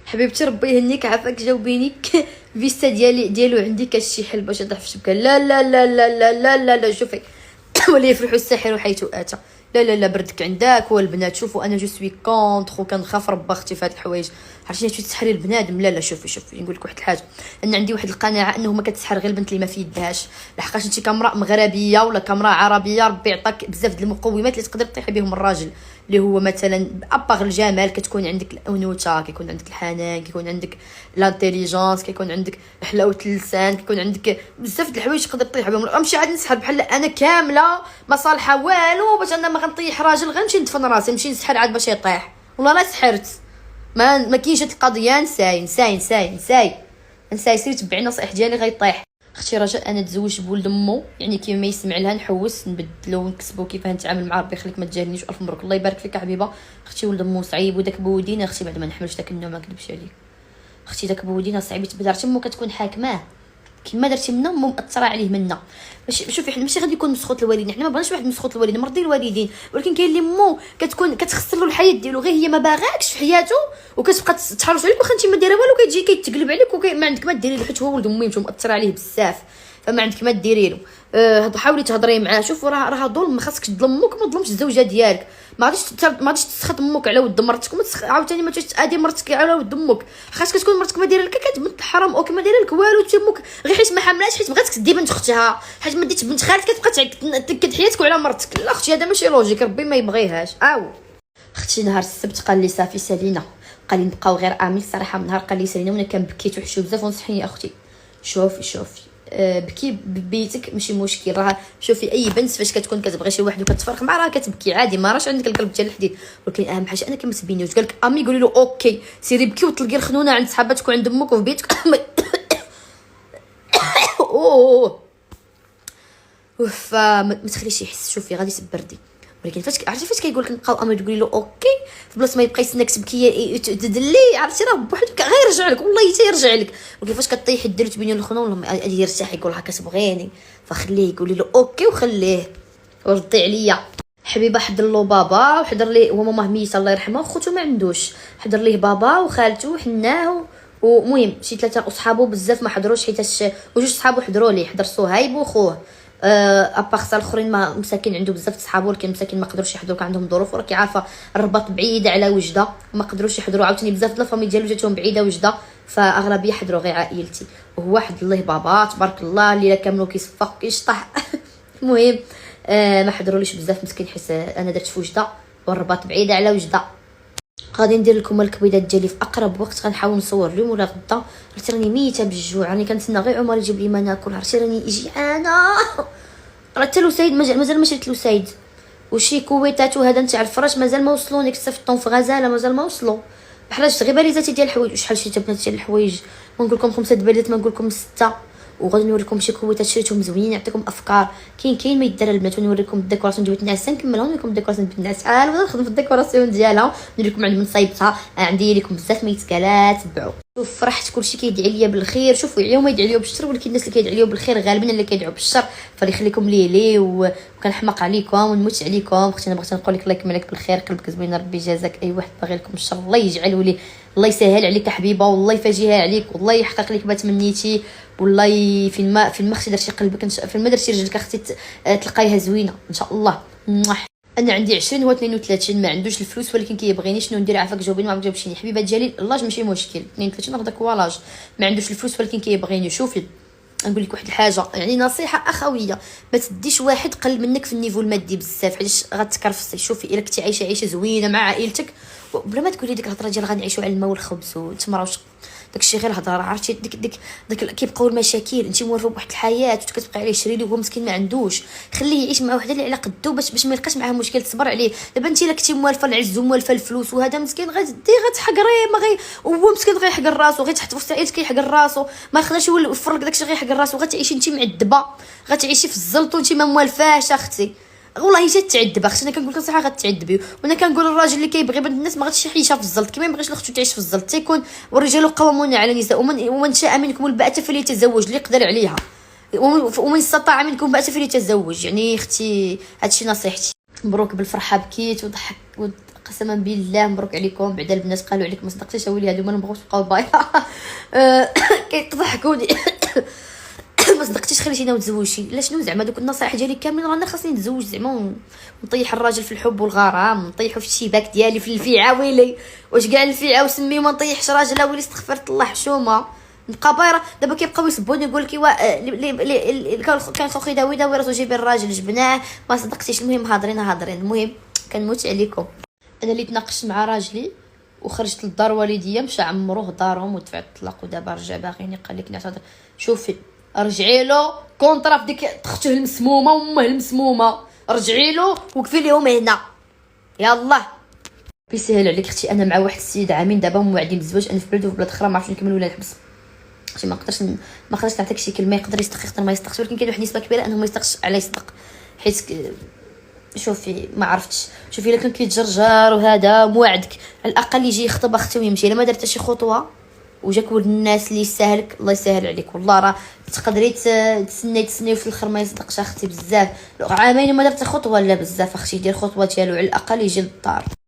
حبيبتي ربي يهنيك عافاك جاوبيني فيستا ديالو عندي كاش شي حل باش يضعف الشبكه. لا لا لا لا لا لا لا, لا شوفي ولا يفرحوا الساحر حيث اتى. لا لا لا بردك عندك. هو البنات شوفوا انا جو سوي كونطخ وكنخاف رب اختي في هاد الحوايج. عرفتي تسحري البنادم؟ لا لا شوفي نقول لك واحد الحاجه. انا عندي واحد القناعه انه ما كتسحر غير البنت اللي ما في يدهاش. لحقاش انت كامراه مغربيه ولا كامراه عربيه ربي عطاك بزاف د المقومات اللي تقدر تطيحي بهم الراجل، اللي هو مثلا اباغ الجمال كتكون عندك الانوثه، كيكون عندك الحنان، كيكون عندك لانتيليجونس، كيكون عندك حلاوه اللسان، كيكون عندك بزاف د الحوايج تقدر تطيح بهم. غنمشي عاد نسحر بحال انا كامله ما صالحه والو باش انا ما غنطيح راجل، غنمشي ندفن راسي نمشي نسحر عاد باش يطيح. والله لا سحرت ما كاينش هاد القضيه. نساي سير تبعي النصائح ديالي غيطيح. اختي رجاء انا تزوجت بولد مو، يعني كيما ما يسمع لها نحوس نبدلو ونكسبو كيفاه نتعامل مع ربي يخليك ما تجاهلنيش. الف مبروك الله يبارك فيك حبيبه. اختي ولد مو صعيب وداك بودينا اختي بعد ما نحملش داك النوع ما نكذبش عليك. اختي داك بودينا صعيب تبدا عرفتي مو كتكون حاكماه كيما درتي منا مو مأثره عليه منا. شوفي حنا ماشي غادي يكون مسخوط الوالدين، حنا ما بغيناش واحد مسخوط الوالدين مرضي الوالدين، ولكن كاين اللي مو كتكون كتخسر له الحياه ديالو غير هي ما باغاكش في حياته وكتبقى تحرص عليك واخا انت ما دايره والو كيجي كيتقلب عليك وما عندك ما ديري له حيت هو ولد امي مأثر عليه بزاف فما عندك ما ديري له. حاولي تهضري معاه. شوف راه ظلم، ما خاصكش تظلموك ما تظلمش الزوجه ديالك. ما غاديش تسخط امك على ود مرتك عاوتاني ما تادي مرتك على ود امك. خاصك تكون مرتك ما دايره لك كتبنت الحرام او كما دايره لك والو تمك غير حيت ما حملاش حيت بغاتك تدي بنت اختها حيت ما ديتش بنت خالتك كتبقى تنكد حياتك على مرتك. لا اختي هذا ماشي لوجيك ربي ما يبغيهاش. اختي نهار السبت قال لي صافي سالينا قال لي نبقاو غير امين الصراحه من نهار قال لي سالينا وانا كنبكيت وحشو بزاف ونصحيني اختي شوفي بكي ببيتك ماشي مشكل. راه شوفي اي بنت فاش كتكون كتبغي شي واحد وكتفرق معاه راه كتبكي عادي ما راش عندك القلب ديال الحديد، ولكن اهم حاجه انك ما تبينيوش. قالك امي قولي له اوكي سيري بكي وطلقي الخنونه عند صحاباتك وعند امك وفي بيتك فما تخليش يحس. شوفي غادي تبردي، ولكن عرفتي فاش كيقول لك نبقاو امي تقولي له اوكي في بلاصه ما يبقى يستناك تبكي تدلي عرفتي راه بوحدك غير يرجع لك والله يرجع لك. ولكن فاش كطيح ديرو تبيني الخنونه والله غادي يرتاح يقول لها كتبغيني فخليه يقولي له اوكي وخليه وردي عليا. حبيبه حضر له بابا وحضر ليه وماما ميته الله يرحمها وخوتو ما عندوش، حضر ليه بابا وخالته وحناه ومهم شي ثلاثه اصحابو بزاف ما حضروش حيتاش وجوج صحابو حضروا ليه حضر صهيب وخوه. اباغ الاخرين ما مساكين عنده بزاف صحابو ولكن مساكين ما قدروش يحضروا كان عندهم ظروف وراكي عارفه الرباط بعيده على وجده ما قدروش يحضروا. عاوتاني بزاف د الفامي ديالو جاتهم بعيده وجده فاغلبيه حضروا غير عائلتي وهو حضر ليه بابا تبارك الله الليله كامله كيصفق كيشطح المهم ما حضروليش بزاف مسكين حيت انا درت في وجده والرباط بعيده على وجده. غادي ندير لكم الكبيدات ديالي في اقرب وقت غنحاول نصور اليوم ولا غدا. عرفتي راني ميته بالجوع راني كنتسنى غير عمر يجيب لي ما ناكل. عرفتي راني جيعانه راه حتى لوسيد مازال ما شريت لوسيد وشي كويتات وهذا نتاع الفراش مازال ما وصلوني كتصيفطهم في غزاله مازال ما وصلوا. بحال شفت غير باليزاتي ديال الحوايج وشحال شريت بنات ديال الحوايج ما نقول لكم 5 باليزات ما نقول لكم 6 وغادي نوريكم شي كويتات شريتهم زوينين نعطيكم افكار كاين ما يدار البنات ونوريكم الديكوراسيون ديال الناس نكملها ونوريكم الديكوراسيون ديال الناس انا نخدم في الديكوراسيون ديالها نوريكم عند من صايبتها عندي لكم بزاف ما يتقالات تبعوا. شوف فرحت كلشي كيدعي ليا بالخير. شوفوا اليوم يدعي ليا بالشر ولكن الناس اللي كيدعي ليا بالخير غالبا اللي كيدعوا بالشر فاللي يخليكم ليه وكنحماق عليكم ونموت عليكم. اختي انا بغيت نقول لك الله يكملك بالخير قلبك زوين ربي جازاك. اي واحد باغي لكم الشر الله يجعله ليه الله يسهل عليك حبيبه والله يفاجئها عليك والله يحقق لك ما تمنيتي والله فين ما اختي درتي قلبك فين ما درتي رجلك اختي تلقايها زوينه ان شاء الله. انا عندي 20 هو 32 ما عندوش الفلوس ولكن كيبغيني شنو ندير عافاك جاوبيني ما جاوبشيني. حبيبه ديالي اللاج ماشي مشكل 32 ناخذ داك والاج ما عندوش الفلوس ولكن كيبغيني. شوفي نقول لك واحد الحاجه يعني نصيحه اخويه ما تديش واحد قل منك في النيفو المادي بزاف حيت غتكرفصي. شوفي الا كنتي عايشه عيشه زوينه مع عائلتك بلا ما تقولي ديك الهضره ديال غنعيشوا على الماء والخبز والتمره داكشي غير هضره. عرفتي ديك كيبقاو المشاكل انت موالفه بواحد الحياه وكتبقى عليه شري ليه وهو مسكين ما عندوش خليه يعيش مع وحده اللي على قدو باش ما يلقاش معاه مشكل تصبر عليه. دابا انت الا كنتي موالفه العز وموالفه الفلوس وهذا مسكين غتحقريه ما وهو مسكين غيحقر راسو غير تحت وسط عيلتك كيحقر راسو ما خلاش يوفر لك داكشي غيحقر راسو غتعيشي انت معذبه غتعيشي في الزلط وانت ما موالفاش اختي والله جات تعذب اختي. انا كنقول لك صراحه غتعذبي وانا كنقول الراجل اللي كيبغي بنت الناس ما غاديش يعيشها في الزلط كما يبغيش اختو تعيش في الزلط. تيكون والرجال قوامون على النساء ومن شاء منكم الباءة فليتزوج اللي يقدر عليها ومن استطاع منكم الباءة فليتزوج. يعني اختي هادشي نصيحتي. مبروك بالفرحه بكيت وضحك قسما بالله مبروك عليكم. بعدا البنات قالوا عليك ما صدقتيش اولي هادو ما نبغوش نبقاو بايعه كيضحكوني ما صدقتيش خليتينا وتزوجتي. لا شنو زعما دوك النصائح ديالي كاملين رانا خاصني نتزوج زعما ونطيح الراجل في الحب والغرام، نطيحو في الشباك ديالي في الفيعه. ويلي واش كاع الفيعه وسمي وما نطيحش راجل. ويلي استغفرت الله حشومه نبقى بايره. دابا كيبقاو يسبوني يقول لك كان خوخي داوي راسو جيبي الراجل جبناه ما صدقتيش. المهم هادرين المهم كنموت عليكم. انا اللي تناقشت مع راجلي وخرجت للدار والديا مشى عمروه دارهم ودفعت الطلاق ودابا رجع باغيني. قال لك نعتذر. شوفي رجعي له كونطرا في ديك اخته المسمومه وامه المسمومه، رجعي له وقفي لهم هنا يلا بيسهل عليك اختي. انا مع واحد السيد عامين دابا موعدين بالزواج، انا في بلاد وفي بلاد اخرى ما عرفتش نكمل ولا نحبس. اختي ما نقدرش نعطيك شي كلمه يقدر يصدق يقدر ما يصدقش، ولكن كاين واحد النسبه كبيره انه ما يصدقش على يصدق. حيت شوفي ما عرفتش. شوفي الا كان كيتجرجر وهذا موعدك على الاقل يجي يخطب اختي ويمشي. الا ما درت شي خطوه وجاك ولد الناس اللي يسهلك الله يسهل عليك. والله راه تقدري تسني وفي الاخر ما يصدقش اختي. بزاف عامين ما درت خطوه لا بزاف اختي. دير خطوه ديالو على الاقل يجي للدار.